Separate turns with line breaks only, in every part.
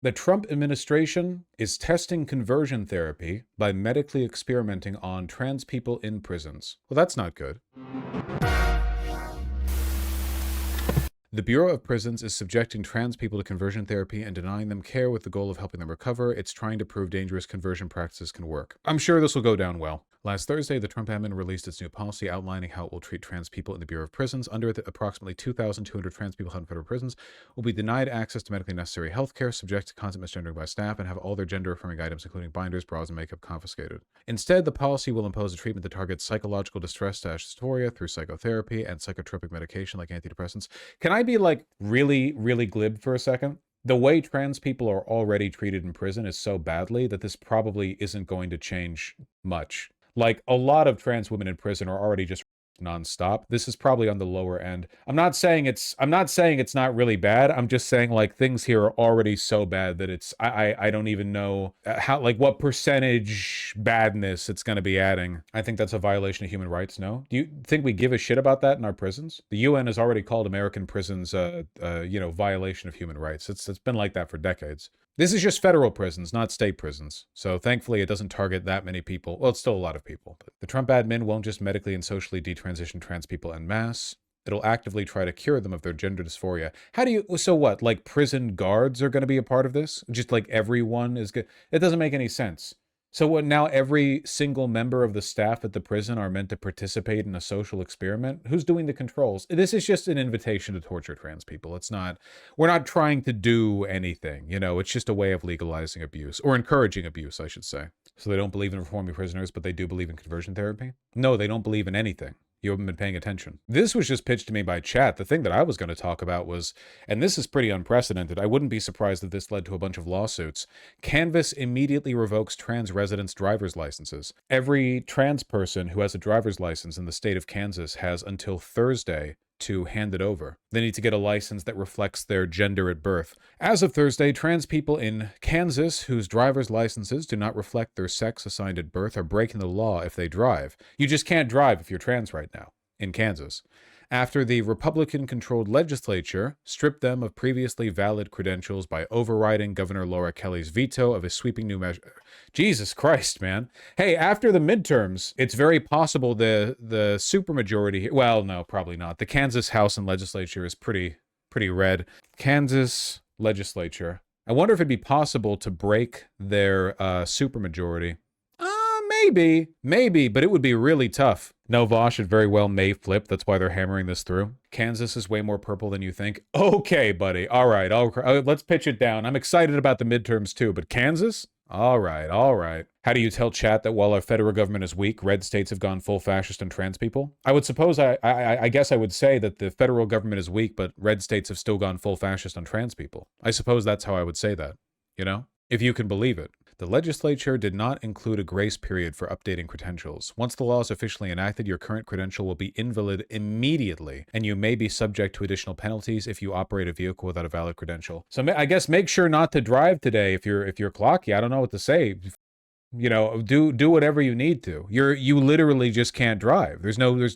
The Trump administration is testing conversion therapy by medically experimenting on trans people in prisons. Well, that's not good. The Bureau of Prisons is subjecting trans people to conversion therapy and denying them care with the goal of helping them recover. It's trying to prove dangerous conversion practices can work. I'm sure this will go down well. Last Thursday, the Trump admin released its new policy outlining how it will treat trans people in the Bureau of Prisons. Under it, approximately 2,200 trans people held in federal prisons will be denied access to medically necessary health care, subject to constant misgendering by staff, and have all their gender-affirming items, including binders, bras, and makeup, confiscated. Instead, the policy will impose a treatment that targets psychological distress/dysphoria through psychotherapy and psychotropic medication like antidepressants. Can I be like really, really glib for a second? The way trans people are already treated in prison is so badly that this probably isn't going to change much. Like, a lot of trans women in prison are already just nonstop. This is probably on the lower end. I'm not saying it's not really bad. I'm just saying, like, things here are already so bad that it's I don't even know how, like, what percentage badness it's going to be adding. I think that's a violation of human rights. No? Do you think we give a shit about that in our prisons? The UN has already called American prisons violation of human rights. It's been like that for decades. This is just federal prisons, not state prisons. So thankfully it doesn't target that many people. Well, it's still a lot of people. But the Trump admin won't just medically and socially detransition trans people en masse. It'll actively try to cure them of their gender dysphoria. So what, like prison guards are going to be a part of this? Just like everyone is good? It doesn't make any sense. So what, now every single member of the staff at the prison are meant to participate in a social experiment? Who's doing the controls? This is just an invitation to torture trans people. It's not, we're not trying to do anything, you know, it's just a way of legalizing abuse, or encouraging abuse, I should say. So they don't believe in reforming prisoners, but they do believe in conversion therapy? No, they don't believe in anything. You haven't been paying attention. This was just pitched to me by chat. The thing that I was going to talk about was, and this is pretty unprecedented, I wouldn't be surprised if this led to a bunch of lawsuits. Canvas immediately revokes trans residents' driver's licenses. Every trans person who has a driver's license in the state of Kansas has until Thursday to hand it over. They need to get a license that reflects their gender at birth. As of Thursday, trans people in Kansas whose driver's licenses do not reflect their sex assigned at birth are breaking the law if they drive. You just can't drive if you're trans right now in Kansas, after the Republican-controlled legislature stripped them of previously valid credentials by overriding Governor Laura Kelly's veto of a sweeping new measure. Jesus Christ, man. Hey, after the midterms, it's very possible the supermajority, well, no, probably not. The Kansas House and Legislature is pretty red. Kansas legislature. I wonder if it'd be possible to break their supermajority. Maybe, but it would be really tough. No, Vosh, it very well may flip. That's why they're hammering this through. Kansas is way more purple than you think. Okay, buddy. All right. Let's pitch it down. I'm excited about the midterms too, but Kansas? All right. How do you tell chat that while our federal government is weak, red states have gone full fascist on trans people? I would suppose, I guess I would say that the federal government is weak, but red states have still gone full fascist on trans people. I suppose that's how I would say that, you know? If you can believe it. The legislature did not include a grace period for updating credentials. Once the law is officially enacted, your current credential will be invalid immediately, and you may be subject to additional penalties if you operate a vehicle without a valid credential. So I guess make sure not to drive today if you're clocky. I don't know what to say. You know, do whatever you need to. You literally just can't drive.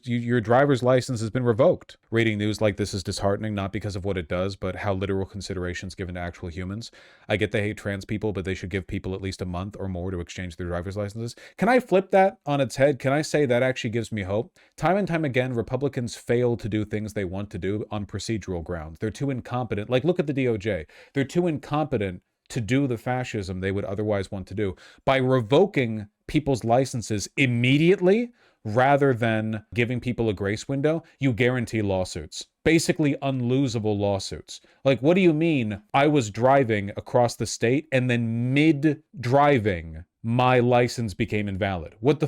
Your driver's license has been revoked. Reading news like this is disheartening, not because of what it does, but how literal considerations given to actual humans. I get they hate trans people, but they should give people at least a month or more to exchange their driver's licenses. Can I flip that on its head? Can I say that actually gives me hope? Time and time again, Republicans fail to do things they want to do on procedural grounds. They're too incompetent. Like, look at the DOJ. They're too incompetent to do the fascism they would otherwise want to do. By revoking people's licenses immediately, rather than giving people a grace window, you guarantee lawsuits. Basically unlosable lawsuits. Like, what do you mean I was driving across the state and then mid-driving, my license became invalid? What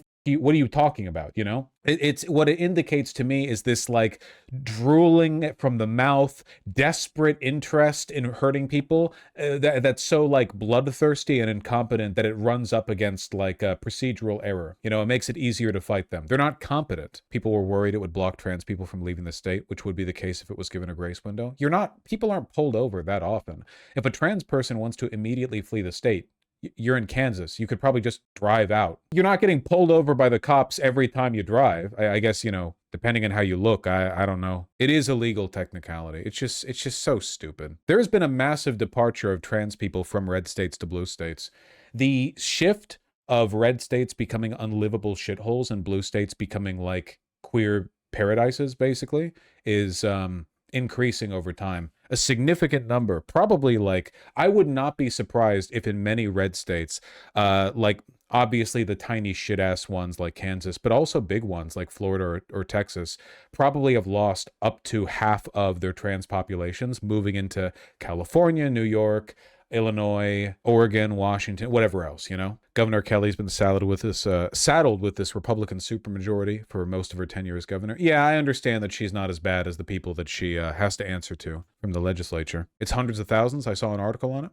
are you talking about, you know? It's what it indicates to me is this, like, drooling from the mouth, desperate interest in hurting people that's so, like, bloodthirsty and incompetent that it runs up against, like, a procedural error. You know, it makes it easier to fight them. They're not competent. People were worried it would block trans people from leaving the state, which would be the case if it was given a grace window. People aren't pulled over that often. If a trans person wants to immediately flee the state, You're in Kansas. You could probably just drive out. You're not getting pulled over by the cops every time you drive. I guess, depending on how you look, I don't know. It is a legal technicality. It's just so stupid. There has been a massive departure of trans people from red states to blue states. The shift of red states becoming unlivable shitholes and blue states becoming like queer paradises, basically, is increasing over time. A significant number, probably like, I would not be surprised if in many red states, like obviously the tiny shit ass ones like Kansas, but also big ones like Florida or Texas, probably have lost up to half of their trans populations moving into California, New York, Illinois, Oregon, Washington, whatever else, Governor Kelly's been saddled with this Republican supermajority for most of her tenure as governor. Yeah, I understand that she's not as bad as the people that she has to answer to from the legislature. It's hundreds of thousands. I saw an article on it.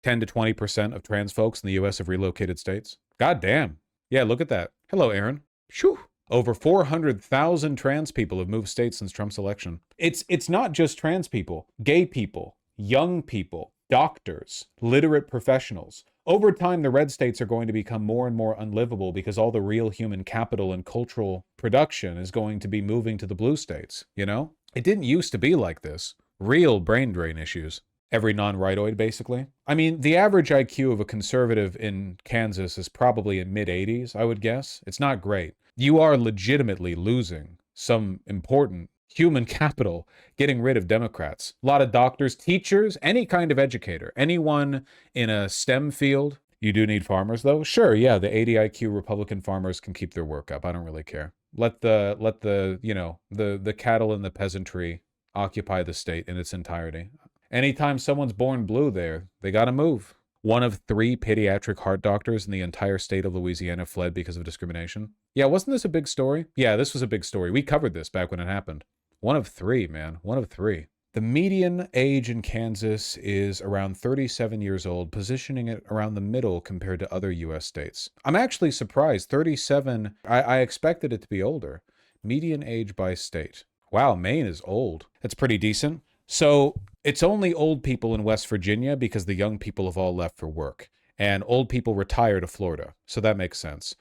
10 to 20% of trans folks in the U.S. have relocated states. God damn. Yeah, look at that. Hello, Aaron. Phew. Over 400,000 trans people have moved states since Trump's election. It's not just trans people, gay people, young people, doctors, literate professionals. Over time, the red states are going to become more and more unlivable because all the real human capital and cultural production is going to be moving to the blue states, It didn't used to be like this. Real brain drain issues. Every non-rightoid, basically. I mean, the average IQ of a conservative in Kansas is probably in mid-80s, I would guess. It's not great. You are legitimately losing some important human capital getting rid of Democrats. A lot of doctors, teachers, any kind of educator, anyone in a STEM field. You do need farmers, though? Sure, yeah, the 80 IQ Republican farmers can keep their work up. I don't really care. Let the the cattle and the peasantry occupy the state in its entirety. Anytime someone's born blue there, they gotta move. One of 3 pediatric heart doctors in the entire state of Louisiana fled because of discrimination. Yeah, wasn't this a big story? Yeah, this was a big story. We covered this back when it happened. 1 of 3, man. 1 of 3. The median age in Kansas is around 37 years old, positioning it around the middle compared to other U.S. states. I'm actually surprised. 37, I expected it to be older. Median age by state. Wow, Maine is old. That's pretty decent. So it's only old people in West Virginia because the young people have all left for work. And old people retire to Florida. So that makes sense.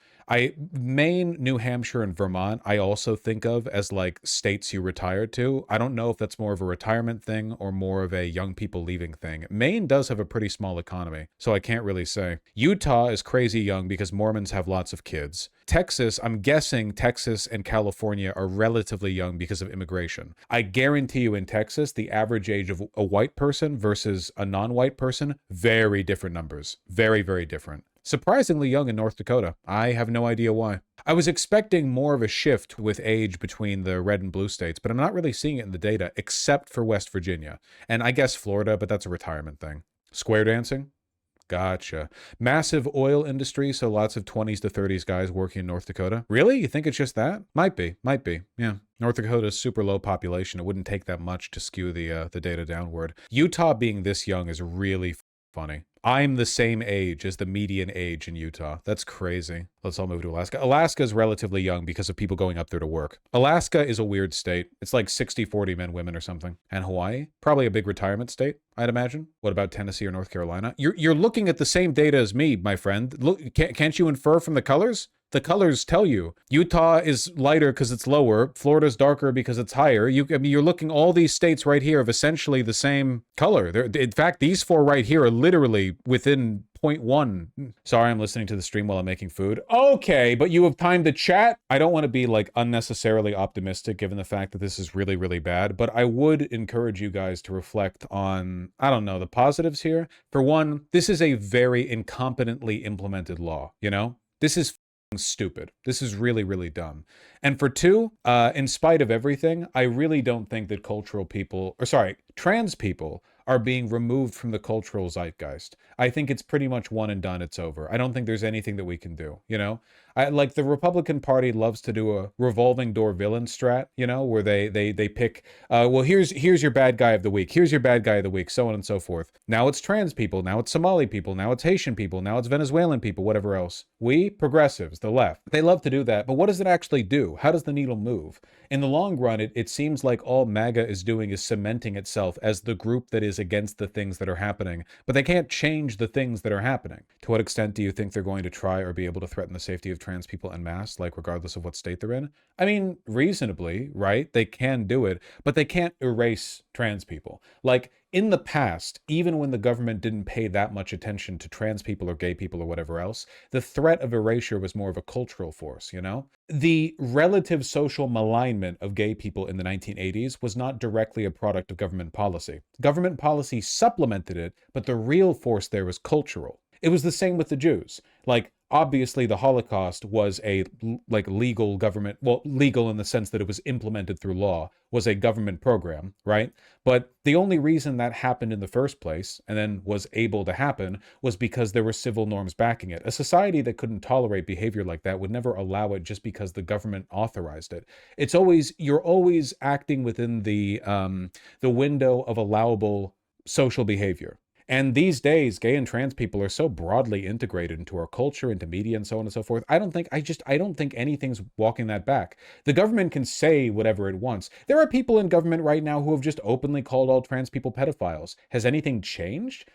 Maine, New Hampshire, and Vermont, I also think of as like states you retire to. I don't know if that's more of a retirement thing or more of a young people leaving thing. Maine does have a pretty small economy, so I can't really say. Utah is crazy young because Mormons have lots of kids. Texas, I'm guessing Texas and California are relatively young because of immigration. I guarantee you in Texas, the average age of a white person versus a non-white person, very different numbers. Very, very different. Surprisingly young in North Dakota. I have no idea why. I was expecting more of a shift with age between the red and blue states, but I'm not really seeing it in the data, except for West Virginia. And I guess Florida, but that's a retirement thing. Square dancing? Gotcha. Massive oil industry, so lots of 20s to 30s guys working in North Dakota. Really? You think it's just that? Might be. Yeah. North Dakota's super low population. It wouldn't take that much to skew the data downward. Utah being this young is really funny. I'm the same age as the median age in Utah. That's crazy. Let's all move to Alaska. Alaska is relatively young because of people going up there to work. Alaska is a weird state. It's like 60-40 men, women or something. And Hawaii? Probably a big retirement state, I'd imagine. What about Tennessee or North Carolina? You're looking at the same data as me, my friend. Look, can't you infer from the colors? The colors tell you. Utah is lighter because it's lower. Florida's darker because it's higher. You're looking all these states right here of essentially the same color. In fact, these 4 right here are literally within 0.1. Sorry, I'm listening to the stream while I'm making food. Okay, but you have time to chat? I don't want to be like unnecessarily optimistic given the fact that this is really, really bad, but I would encourage you guys to reflect on, I don't know, the positives here. For one, this is a very incompetently implemented law, This is stupid. This is really, really dumb. And for 2, in spite of everything, I really don't think that trans people are being removed from the cultural zeitgeist. I think it's pretty much one and done. It's over. I don't think there's anything that we can do, Like the Republican Party loves to do a revolving door villain strat, where they pick, well, here's your bad guy of the week, here's your bad guy of the week, so on and so forth. Now it's trans people, now it's Somali people, now it's Haitian people, now it's Venezuelan people, whatever else. We, progressives, the left, they love to do that, but what does it actually do? How does the needle move? In the long run, it seems like all MAGA is doing is cementing itself as the group that is against the things that are happening, but they can't change the things that are happening. To what extent do you think they're going to try or be able to threaten the safety of trans people en masse, like regardless of what state they're in? I mean, reasonably, right? They can do it, but they can't erase trans people. Like, in the past, even when the government didn't pay that much attention to trans people or gay people or whatever else, the threat of erasure was more of a cultural force, The relative social malignment of gay people in the 1980s was not directly a product of government policy. Government policy supplemented it, but the real force there was cultural. It was the same with the Jews. Like, obviously the Holocaust was a legal government, well, legal in the sense that it was implemented through law, was a government program, right? But the only reason that happened in the first place, and then was able to happen, was because there were civil norms backing it. A society that couldn't tolerate behavior like that would never allow it just because the government authorized it. You're always acting within the window of allowable social behavior. And these days, gay and trans people are so broadly integrated into our culture, into media, and so on and so forth. I don't think anything's walking that back. The government can say whatever it wants. There are people in government right now who have just openly called all trans people pedophiles. Has anything changed?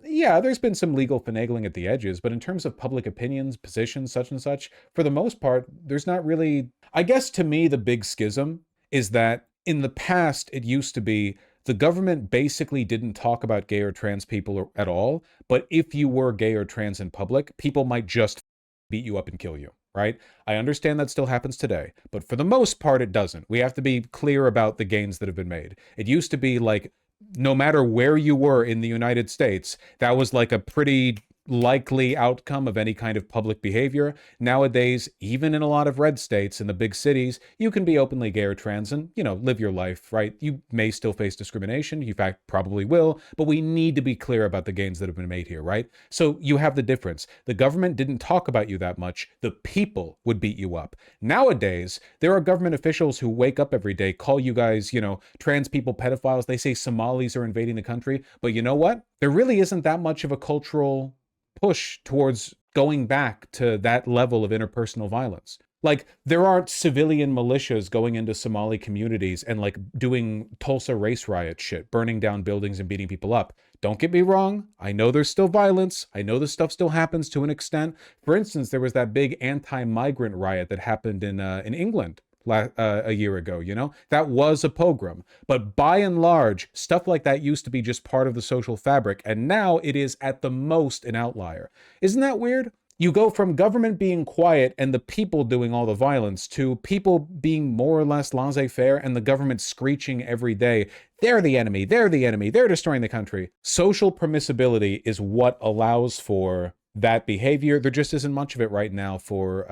Yeah, there's been some legal finagling at the edges, but in terms of public opinions, positions, such and such, for the most part, there's not really... I guess to me, the big schism is that in the past, it used to be the government basically didn't talk about gay or trans people at all, but if you were gay or trans in public, people might just beat you up and kill you, right? I understand that still happens today, but for the most part, it doesn't. We have to be clear about the gains that have been made. It used to be like, no matter where you were in the United States, that was like a pretty likely outcome of any kind of public behavior. Nowadays, even in a lot of red states in the big cities, you can be openly gay or trans and, live your life, right? You may still face discrimination. You, in fact, probably will, but we need to be clear about the gains that have been made here, right? So you have the difference. The government didn't talk about you that much. The people would beat you up. Nowadays, there are government officials who wake up every day, call you guys, trans people pedophiles. They say Somalis are invading the country. But you know what? There really isn't that much of a cultural push towards going back to that level of interpersonal violence. Like, there aren't civilian militias going into Somali communities and like doing Tulsa race riot shit, burning down buildings and beating people up. Don't get me wrong. I know there's still violence. I know this stuff still happens to an extent. For instance, there was that big anti-migrant riot that happened in England a year ago, That was a pogrom. But by and large, stuff like that used to be just part of the social fabric, and now it is at the most an outlier. Isn't that weird? You go from government being quiet and the people doing all the violence to people being more or less laissez-faire and the government screeching every day, they're the enemy, they're the enemy, they're destroying the country. Social permissibility is what allows for that behavior. There just isn't much of it right now for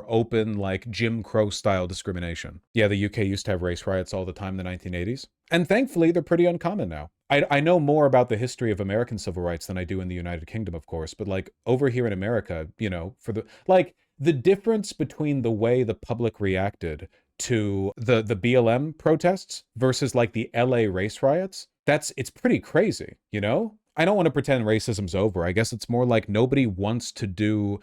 open, like, Jim Crow style discrimination. Yeah, the UK used to have race riots all the time in the 1980s. And thankfully, they're pretty uncommon now. I know more about the history of American civil rights than I do in the United Kingdom, of course, but like over here in America, the difference between the way the public reacted to the BLM protests versus like the LA race riots, it's pretty crazy, I don't want to pretend racism's over. I guess it's more like nobody wants to be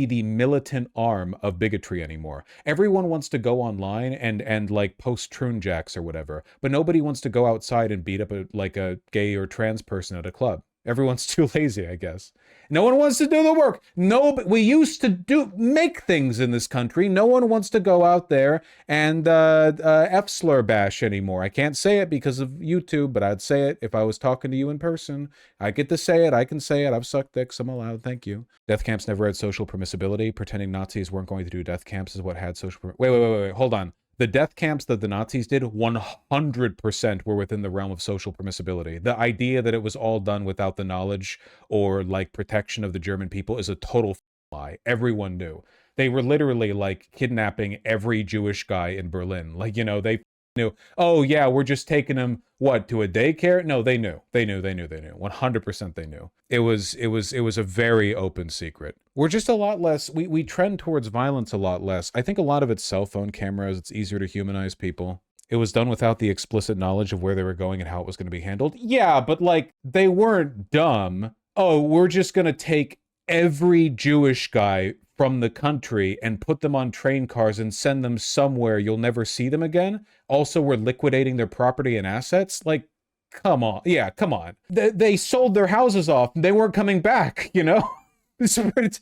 the militant arm of bigotry anymore. Everyone wants to go online and like post troon jacks or whatever, but nobody wants to go outside and beat up a gay or trans person at a club. Everyone's too lazy, I guess. No one wants to do the work. No, but we used to make things in this country. No one wants to go out there and F-slur bash anymore. I can't say it because of YouTube, but I'd say it if I was talking to you in person. I get to say it. I can say it. I've sucked dicks. I'm allowed. Thank you. Death camps never had social permissibility. Pretending Nazis weren't going to do death camps is what had social... Wait. Hold on. The death camps that the Nazis did, 100% were within the realm of social permissibility. The idea that it was all done without the knowledge or like protection of the German people is a total lie. Everyone knew. They were literally like kidnapping every Jewish guy in Berlin. Like, they Knew, oh yeah, we're just taking them, what, to a daycare? No, they knew. 100% they knew. It was a very open secret. We're just a lot less, we trend towards violence a lot less. I think a lot of it's cell phone cameras. It's easier to humanize people. It was done without the explicit knowledge of where they were going and how it was going to be handled. Yeah, but like, they weren't dumb. Oh, we're just going to take every Jewish guy from the country and put them on train cars and send them somewhere you'll never see them again. Also, we're liquidating their property and assets. Like, come on. Yeah, come on. They sold their houses off. They weren't coming back, you know?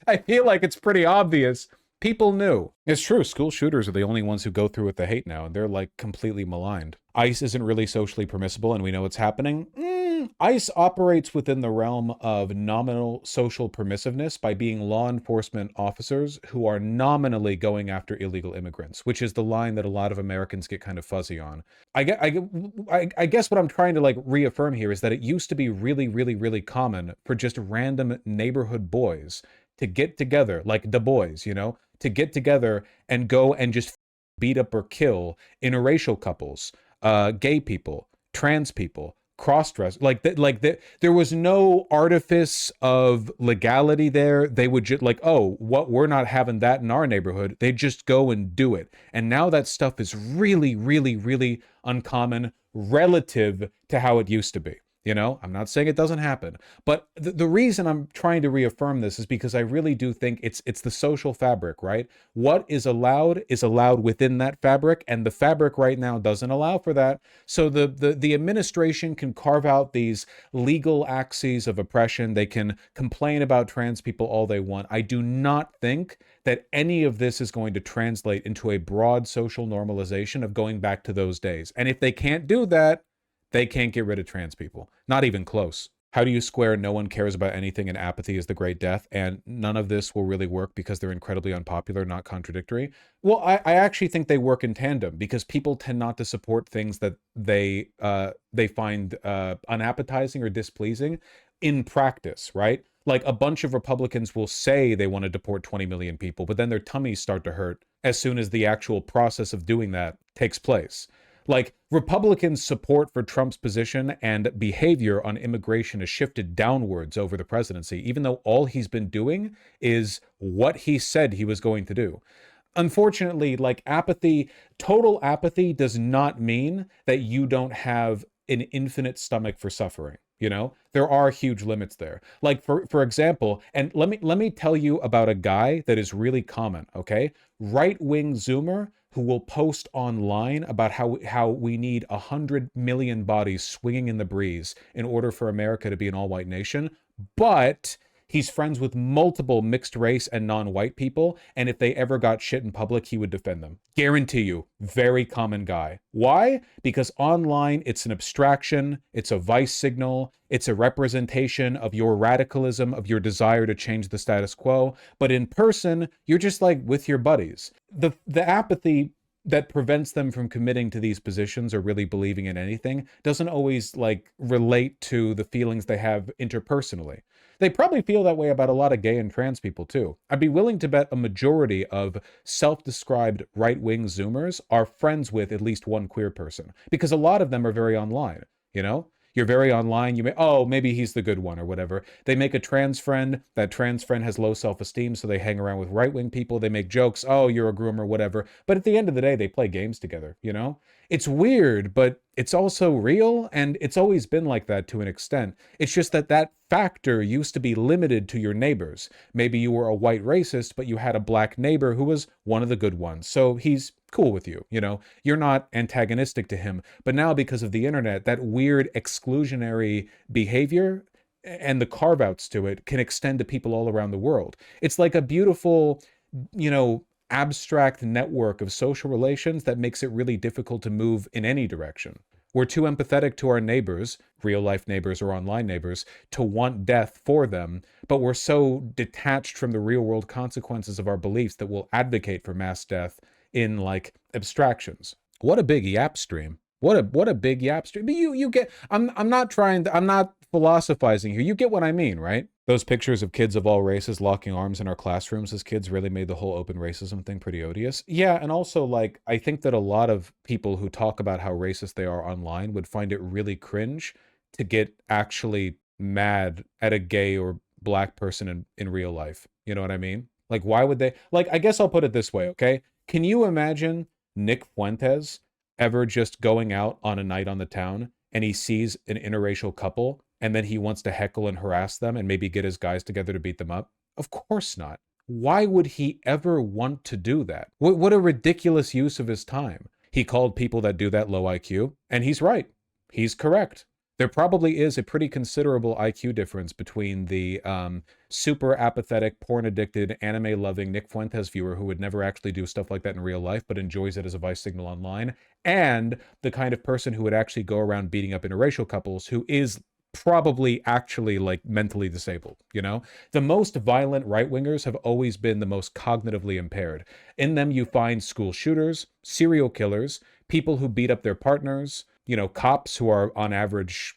I feel like it's pretty obvious. People knew. It's true, school shooters are the only ones who go through with the hate now, and they're like completely maligned. ICE isn't really socially permissible, and we know what's happening. ICE operates within the realm of nominal social permissiveness by being law enforcement officers who are nominally going after illegal immigrants, which is the line that a lot of Americans get kind of fuzzy on. I guess what I'm trying to like reaffirm here is that it used to be really, really, really common for just random neighborhood boys to get together, like the boys, you know, to get together and go and just beat up or kill interracial couples, gay people, trans people, cross-dress, there was no artifice of legality there. They would just like, oh, what, we're not having that in our neighborhood. They just go and do it. And now that stuff is really, really, really uncommon relative to how it used to be. You know, I'm not saying it doesn't happen, but the reason I'm trying to reaffirm this is because I really do think it's the social fabric, right? What is allowed within that fabric, and the fabric right now doesn't allow for that. So the administration can carve out these legal axes of oppression. They can complain about trans people all they want. I do not think that any of this is going to translate into a broad social normalization of going back to those days. And if they can't do that, they can't get rid of trans people. Not even close. How do you square no one cares about anything and apathy is the great death, and none of this will really work because they're incredibly unpopular, not contradictory? Well, I actually think they work in tandem because people tend not to support things that they find unappetizing or displeasing in practice, right? Like a bunch of Republicans will say they want to deport 20 million people, but then their tummies start to hurt as soon as the actual process of doing that takes place. Like, Republicans' support for Trump's position and behavior on immigration has shifted downwards over the presidency, even though all he's been doing is what he said he was going to do. Unfortunately, like, apathy, total apathy does not mean that you don't have an infinite stomach for suffering. You know, there are huge limits there. Like, for example, and let me tell you about a guy that is really common, okay? Right-wing Zoomer who will post online about how we need 100 million bodies swinging in the breeze in order for America to be an all-white nation, but he's friends with multiple mixed race and non-white people, and if they ever got shit in public, he would defend them. Guarantee you, very common guy. Why? Because online, it's an abstraction, it's a vice signal, it's a representation of your radicalism, of your desire to change the status quo, but in person, you're just like with your buddies. The apathy that prevents them from committing to these positions or really believing in anything doesn't always like relate to the feelings they have interpersonally. They probably feel that way about a lot of gay and trans people too. I'd be willing to bet a majority of self-described right-wing Zoomers are friends with at least one queer person, because a lot of them are very online, you know? You're very online, you may, oh, maybe he's the good one or whatever. They make a trans friend, that trans friend has low self-esteem, so they hang around with right-wing people, they make jokes, oh, you're a groomer, whatever. But at the end of the day, they play games together, you know? It's weird, but it's also real, and it's always been like that to an extent. It's just that that factor used to be limited to your neighbors. Maybe you were a white racist, but you had a black neighbor who was one of the good ones, so he's cool with you, you know? You're not antagonistic to him. But now, because of the internet, that weird exclusionary behavior and the carve-outs to it can extend to people all around the world. It's like a beautiful, you know, abstract network of social relations that makes it really difficult to move in any direction. We're too empathetic to our neighbors, real-life neighbors or online neighbors, to want death for them, but we're so detached from the real-world consequences of our beliefs that we'll advocate for mass death in, like, abstractions. What a big yap stream. What a big yap stream. But you get, I'm not philosophizing here. You get what I mean, right? Those pictures of kids of all races locking arms in our classrooms as kids really made the whole open racism thing pretty odious. Yeah, and also, like, I think that a lot of people who talk about how racist they are online would find it really cringe to get actually mad at a gay or black person in real life. You know what I mean? Like, why would they? Like, I guess I'll put it this way, okay? Can you imagine Nick Fuentes ever just going out on a night on the town and he sees an interracial couple and then he wants to heckle and harass them and maybe get his guys together to beat them up? Of course not. Why would he ever want to do that? What a ridiculous use of his time. He called people that do that low IQ, and he's right. He's correct. There probably is a pretty considerable IQ difference between the super apathetic, porn-addicted, anime-loving Nick Fuentes viewer who would never actually do stuff like that in real life, but enjoys it as a vice signal online, and the kind of person who would actually go around beating up interracial couples who is probably actually, like, mentally disabled, you know? The most violent right-wingers have always been the most cognitively impaired. In them, you find school shooters, serial killers, people who beat up their partners, you know, cops who are on average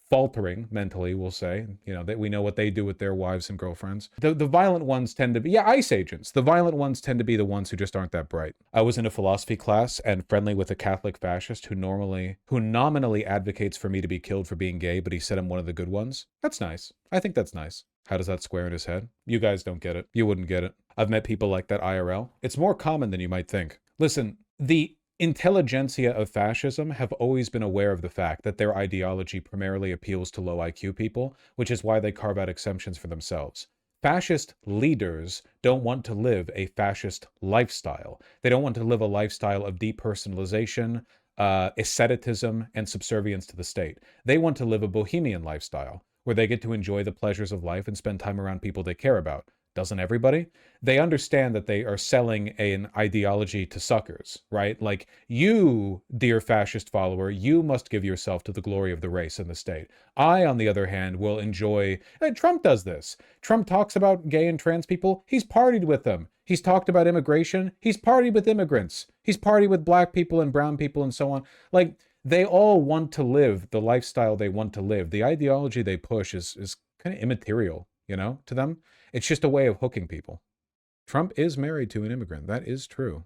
faltering mentally, we'll say, you know, that we know what they do with their wives and girlfriends. The violent ones tend to be, yeah, ICE agents. The violent ones tend to be the ones who just aren't that bright. I was in a philosophy class and friendly with a Catholic fascist who nominally advocates for me to be killed for being gay, but he said I'm one of the good ones. That's nice. I think that's nice. How does that square in his head? You guys don't get it. You wouldn't get it. I've met people like that IRL. It's more common than you might think. Listen, the intelligentsia of fascism have always been aware of the fact that their ideology primarily appeals to low IQ people, which is why they carve out exemptions for themselves. Fascist leaders don't want to live a fascist lifestyle. They don't want to live a lifestyle of depersonalization, asceticism, and subservience to the state. They want to live a bohemian lifestyle, where they get to enjoy the pleasures of life and spend time around people they care about. Doesn't everybody? They understand that they are selling an ideology to suckers, right? Like, you, dear fascist follower, you must give yourself to the glory of the race and the state. I, on the other hand, will enjoy... Trump does this. Trump talks about gay and trans people. He's partied with them. He's talked about immigration. He's partied with immigrants. He's partied with black people and brown people and so on. Like, they all want to live the lifestyle they want to live. The ideology they push is kind of immaterial, you know, to them. It's just a way of hooking people. Trump is married to an immigrant. That is true.